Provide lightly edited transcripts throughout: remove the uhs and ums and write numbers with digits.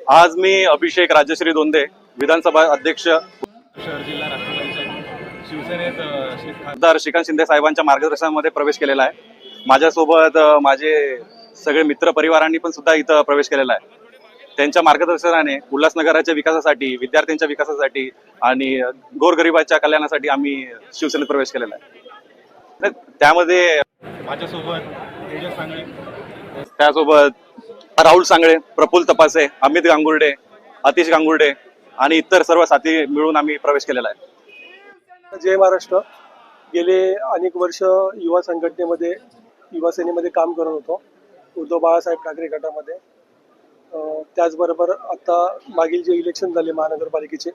आज मी अभिषेक राजश्री दोंदे, विधानसभा अध्यक्ष, शहर जिल्हा राष्ट्रवादीचे शिवसेनेत खासदार श्रीकांत शिंदे साहेबांच्या मार्गदर्शनामध्ये प्रवेश केलेला आहे। माझ्यासोबत माझे सगळे मित्र परिवारांनी पण सुद्धा इथं प्रवेश केलेला आहे। त्यांच्या मार्गदर्शनाने उल्हासनगराच्या विकासासाठी, विद्यार्थ्यांच्या विकासासाठी आणि गोरगरिबाच्या कल्याणासाठी आम्ही शिवसेनेत प्रवेश केलेला आहे। त्यामध्ये माझ्यासोबत तेजस सांगळे, त्यासोबत राहुल सांगळे, प्रफुल्ल तपासे, अमित गांगुर्डे, अतिश गांगुर्डे आणि इतर सर्व साथी मिळून आम्ही प्रवेश केलेला आहे। जय महाराष्ट्र। गेले अनेक वर्ष युवा संघटनेमध्ये, युवा सेनेमध्ये काम करत होतो, उद्धव बाळासाहेब ठाकरे गटामध्ये। त्याचबरोबर आता मागील जे इलेक्शन झाले महानगरपालिकेचे,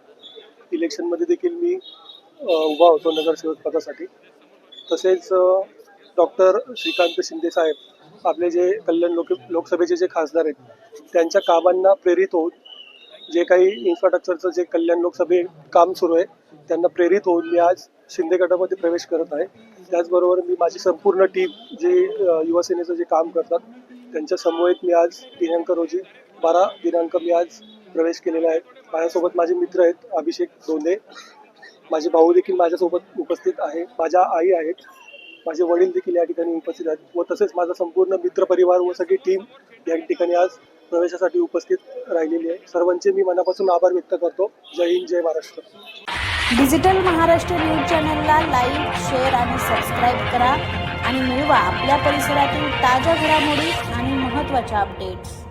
इलेक्शनमध्ये देखील मी उभा होतो नगरसेवक पदासाठी। तसेच डॉक्टर श्रीकांत शिंदे साहेब आपले जे कल्याण लोकसभेचे जे खासदार आहेत, त्यांच्या कामांना प्रेरित होऊन जे काही इन्फ्रास्ट्रक्चरचं जे कल्याण लोकसभे काम सुरू आहे, त्यांना प्रेरित होऊन मी आज शिंदे गटामध्ये प्रवेश करत आहे। त्याचबरोबर मी माझी संपूर्ण टीम जे युवा सेनेचं जे काम करतात, त्यांच्या समवेत मी आज दिनांक 12 मी आज प्रवेश केलेला आहे। माझ्यासोबत माझे मित्र आहेत, अभिषेक दोंदे, माझे भाऊ देखील माझ्यासोबत उपस्थित आहे, माझ्या आई आहेत, माझे वडील देखील या ठिकाणी उपस्थित आहेत व तसेच माझा संपूर्ण मित्रपरिवार व सगळी टीम या ठिकाणी आज प्रवेशासाठी उपस्थित राहिलेली आहे। सर्वांचे मी मनापासून आभार व्यक्त करतो। जय हिंद, जय महाराष्ट्र। डिजिटल महाराष्ट्र न्यूज चॅनलला लाईक, शेअर आणि सबस्क्राईब करा आणि मिळवा आपल्या परिसरातील ताज्या घडामोडी आणि महत्त्वाच्या अपडेट्स।